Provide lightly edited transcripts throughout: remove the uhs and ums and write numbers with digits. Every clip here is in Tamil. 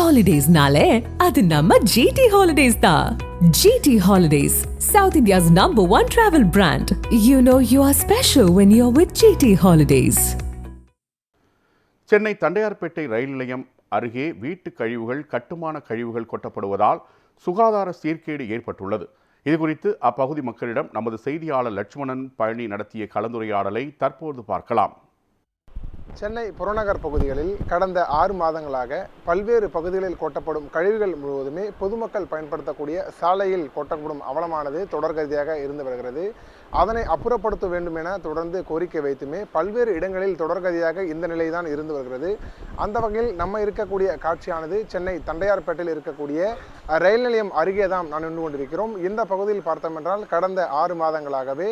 Holidays-nale, adu namma GT Holidays da. GT Holidays, South India's #1 travel brand. You know you are special when you're with GT Holidays. Chennai Tondiarpet ரயில் நிலையம் அருகே வீட்டு கழிவுகள், கட்டுமான கழிவுகள் கொட்டப்படுவதால் சுகாதார சீர்கேடு ஏற்பட்டுள்ளது. இதுகுறித்து அப்பகுதி மக்களிடம் நமது செய்தியாளர் லட்சுமணன் பழனி நடத்திய கலந்துரையாடலை தற்போது பார்க்கலாம். சென்னை புறநகர் பகுதிகளில் கடந்த 6 மாதங்களாக பல்வேறு பகுதிகளில் கொட்டப்படும் கழிவுகள் முழுவதுமே பொதுமக்கள் பயன்படுத்தக்கூடிய சாலையில் கொட்டப்படும் அவலமானது தொடர்கதியாக இருந்து வருகிறது. அதனை அப்புறப்படுத்த வேண்டும் என தொடர்ந்து கோரிக்கை வைத்துமே பல்வேறு இடங்களில் தொடர்கதியாக இந்த நிலைதான் இருந்து வருகிறது. அந்த வகையில் நம்ம இருக்கக்கூடிய காட்சியானது சென்னை தண்டையார்பேட்டையில் இருக்கக்கூடிய ரயில் நிலையம் அருகே தான் நான் நின்று கொண்டிருக்கிறோம். இந்த பகுதியில் பார்த்தோம் என்றால் கடந்த 6 மாதங்களாகவே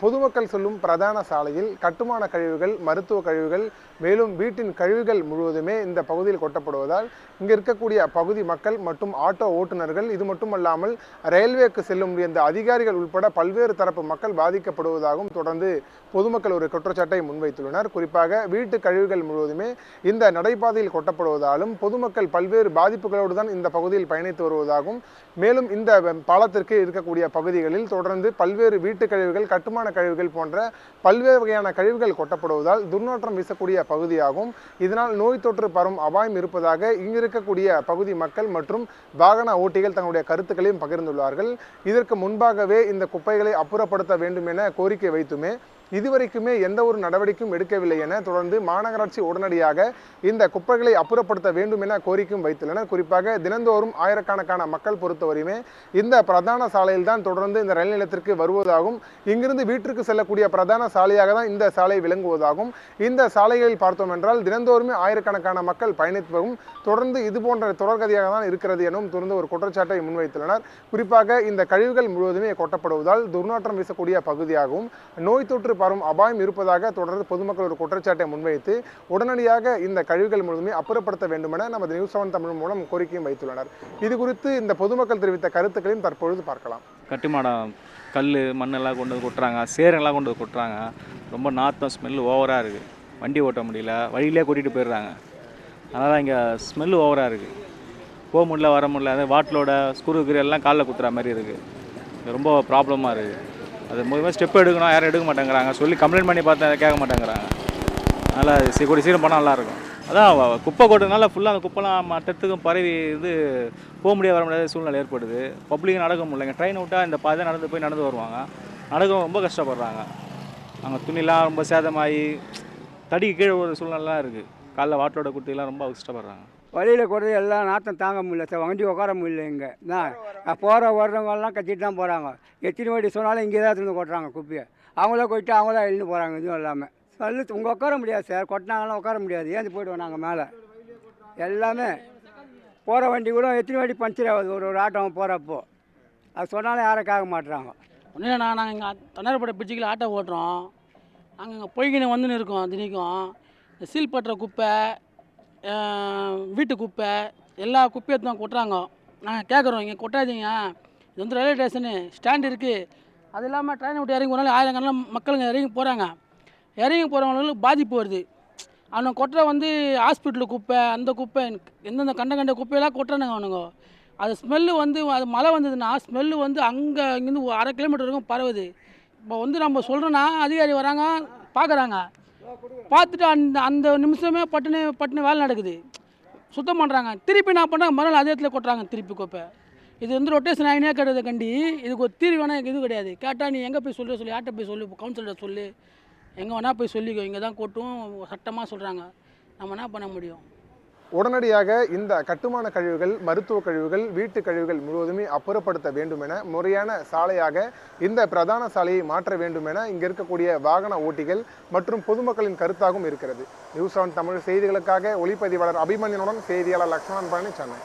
பொதுமக்கள் சொல்லும் பிரதான சாலையில் கட்டுமான கழிவுகள், மருத்துவ கழிவுகள், மேலும் வீட்டின் கழிவுகள் முழுவதுமே இந்த பகுதியில் கொட்டப்படுவதால் இங்கே இருக்கக்கூடிய பகுதி மக்கள் மற்றும் ஆட்டோ ஓட்டுநர்கள், இது மட்டுமல்லாமல் ரயில்வேக்கு செல்லும் இந்த அதிகாரிகள் உட்பட பல்வேறு தரப்பு மக்கள் பாதிக்கப்படுவதாகவும் தொடர்ந்து பொதுமக்கள் ஒரு குற்றச்சாட்டை முன்வைத்துள்ளனர். குறிப்பாக வீட்டு கழிவுகள் முழுவதுமே இந்த நடைபாதையில் கொட்டப்படுவதாலும் பொதுமக்கள் பல்வேறு பாதிப்புகளோடு தான் இந்த பகுதியில் பயணித்து வருவதாகவும், மேலும் இந்த பாலத்திற்கு இருக்கக்கூடிய பகுதிகளில் தொடர்ந்து பல்வேறு வீட்டு கழிவுகள், கட்டுமான கழிவுகள் போன்ற பல்வேறு வகையான கழிவுகள் கொட்டப்படுவதால் துர்நாற்றம் வீசக்கூடிய பகுதியாகும். இதனால் நோய் தொற்று பரவும் அபாயம் இருப்பதாக இங்கு இருக்கக்கூடிய பகுதி மக்கள் மற்றும் வாகன ஓட்டிகள் தங்களுடைய கருத்துக்களையும் பகிர்ந்துள்ளார்கள். இதற்கு முன்பாகவே இந்த குப்பைகளை அப்புறப்படுத்த வேண்டும் என கோரிக்கை வைத்துமே இதுவரைக்குமே எந்த ஒரு நடவடிக்கையும் எடுக்கவில்லை என தொடர்ந்து மாநகராட்சி உடனடியாக இந்த குப்பைகளை அப்புறப்படுத்த வேண்டும் என கோரிக்கையும் வைத்துள்ளனர். குறிப்பாக தினந்தோறும் ஆயிரக்கணக்கான மக்கள் பொறுத்தவரையுமே இந்த பிரதான சாலையில் தான் தொடர்ந்து இந்த ரயில் நிலையத்திற்கு வருவதாகவும், இங்கிருந்து வீட்டிற்கு செல்லக்கூடிய பிரதான சாலையாக தான் இந்த சாலை விளங்குவதாகவும், இந்த சாலைகளில் பார்த்தோம் என்றால் தினந்தோறுமே ஆயிரக்கணக்கான மக்கள் பயணிப்பதும் தொடர்ந்து இது போன்ற தொடர்கதியாக தான் இருக்கிறது எனவும் தொடர்ந்து ஒரு குற்றச்சாட்டை முன்வைத்துள்ளனர். குறிப்பாக இந்த கழிவுகள் முழுவதுமே கொட்டப்படுவதால் துர்நாற்றம் வீசக்கூடிய பகுதியாகவும், நோய் தொற்று பரவும் அபாயம் இருப்பதாக தொடர்ந்து பொதுமக்கள் ஒரு குற்றச்சாட்டை முன்வைத்து உடனடியாக இந்த கழிவுகள் முழுவதுமே அப்புறப்படுத்த வேண்டும் என நமது நியூஸ் 7 தமிழ் மூலம் கோரிக்கையும் வைத்துள்ளனர். இது குறித்து இந்த பொதுமக்கள் தெரிவித்த கருத்துக்களையும் தற்பொழுது பார்க்கலாம். கட்டுமானம் கல் மண்ணெல்லாம் கொண்டு வந்து கொட்டுறாங்க, சேரெல்லாம் கொண்டு வந்து கொட்டுறாங்க. ரொம்ப நாத்தம், ஸ்மெல் ஓவராக இருக்குது. வண்டி ஓட்ட முடியல, வழியிலே கூட்டிகிட்டு போயிடுறாங்க. அதனால் இங்கே ஸ்மெல் ஓவராக இருக்குது. போக முடியல, வர முடியல. அது வாட்டிலோட ஸ்க்ரூ எல்லாம் காலில் குத்துற மாதிரி இருக்குது. ரொம்ப ப்ராப்ளமாக இருக்குது. அது மூலமாக ஸ்டெப் எடுக்கணும், யாரும் எடுக்க மாட்டேங்கிறாங்க. சொல்லி கம்ப்ளைண்ட் பண்ணி பார்த்தா கேட்க மாட்டேங்கிறாங்க. அதனால் கூடிய சீக்கிரம் பண்ணால் நல்லாயிருக்கும். அதான் குப்பை கொட்டுறதுனால ஃபுல்லாக அந்த குப்பைலாம் மட்டத்துக்கும் பரவி இது போக முடியாது, வர முடியாத சூழ்நிலை ஏற்படுது. பப்ளிக் நடக்க முடியலைங்க. ட்ரெயின் விட்டால் இந்த பாதை நடந்து வருவாங்க. நடக்க ரொம்ப கஷ்டப்படுறாங்க. அங்கே துணிலாம் ரொம்ப சேதமாகி தடிக்கு கீழே ஒரு சூழ்நிலாம் இருக்குது. காலைல வாட்டோட குட்டிலாம் ரொம்ப கஷ்டப்படுறாங்க. வழியில் கொடுத்து எல்லாம் நாற்றம் தாங்க முடியல சார். வண்டி உட்கார முடியல. இங்கே நான் போகிற வர்றவங்கெல்லாம் கத்திட்டு தான் போகிறாங்க. எத்தனை வாட்டி சொன்னாலும் இங்கே தான் இருந்து கொட்டுறாங்க குப்பையை. அவங்கள கொட்டி அவங்கள எழுந்து போகிறாங்க. இதுவும் இல்லாமல் சொல்லு உங்கள் உட்கார முடியாது சார். கொட்டினாங்கலாம் உட்கார முடியாது. ஏந்து போய்ட்டு நாங்கள் மேலே எல்லாமே போகிற வண்டி கூட எத்தனை வாட்டி பஞ்சர் ஆகுது ஒரு ஆட்டோ போகிறப்போ. அது சொன்னாலும் யாரும் கேட்க மாட்டுறாங்க. ஒன்றும் இல்லைண்ணா, நாங்கள் இங்கே தண்ணீர்பட்ட பிரிட்ஜுக்கில் ஆட்டோ ஓட்டுறோம். நாங்கள் இங்கே போய்கின்னு வந்துன்னு இருக்கோம். தினைக்கும் இந்த சீல் பட்டுற குப்பை, வீட்டு குப்பை, எல்லா குப்பையும் தான் கொட்டுறாங்க. நாங்கள் கேட்குறோம், இங்கே கொட்டாதீங்க. இது வந்து ரயில்வே ஸ்டேஷனு ஸ்டாண்டு இருக்குது. அது இல்லாமல் ட்ரெயினை விட்டு இறங்கி போனாலும் ஆயிரக்கணக்கில் மக்களுங்க இறங்கி போகிறாங்க. இறங்கி போகிறவங்களுக்கு பாதிப்பு வருது. அவனுங்க கொட்டுற வந்து ஹாஸ்பிட்டலு குப்பை, அந்த குப்பை, எந்தெந்த கண்ட குப்பையெல்லாம் கொட்டுறானுங்க அவனுங்க. அது ஸ்மெல்லு வந்து அது மழை வந்ததுன்னா ஸ்மெல்லு வந்து இங்கேருந்து 1/2 கிலோமீட்டர் வரைக்கும் பரவுது. இப்போ வந்து நம்ம சொல்கிறோன்னா அதிகாரி வராங்க, பார்க்குறாங்க. பார்த்துட்டு அந்த நிமிஷமே பட்டுன்னு வேலை நடக்குது. சுத்தம் பண்ணுறாங்க. திருப்பி நான் பண்ணுறாங்க, மறுநாள் அதே இடத்துல கொட்டுறாங்க திருப்பி குப்பை. இது வந்து ரொட்டேஷன் ஆகினே கிடையாது. கண்டி இதுக்கு ஒரு தீர்வு வேணால் இது கிடையாது. கேட்டால் நீ எங்கே போய் சொல்லி யார்கிட்ட போய் சொல்லு, கவுன்சிலர் சொல்லு, எங்கே வேணால் போய் சொல்லிக்கோ, இங்கே தான் கொட்டும் சட்டமாக சொல்கிறாங்க. நம்ம என்ன பண்ண முடியும்? உடனடியாக இந்த கட்டுமான கழிவுகள், மருத்துவ கழிவுகள், வீட்டு கழிவுகள் முழுவதுமே அப்புறப்படுத்த வேண்டும் என முறையான சாலையாக இந்த பிரதான சாலையை மாற்ற வேண்டும் என இங்கே இருக்கக்கூடிய வாகன ஓட்டிகள் மற்றும் பொதுமக்களின் கருத்தாகவும் இருக்கிறது. நியூஸ் 7 தமிழ் செய்திகளுக்காக ஒளிப்பதிவாளர் அபிமன்யனுடன் செய்தியாளர் லட்சுமணன் பழனி, சென்னை.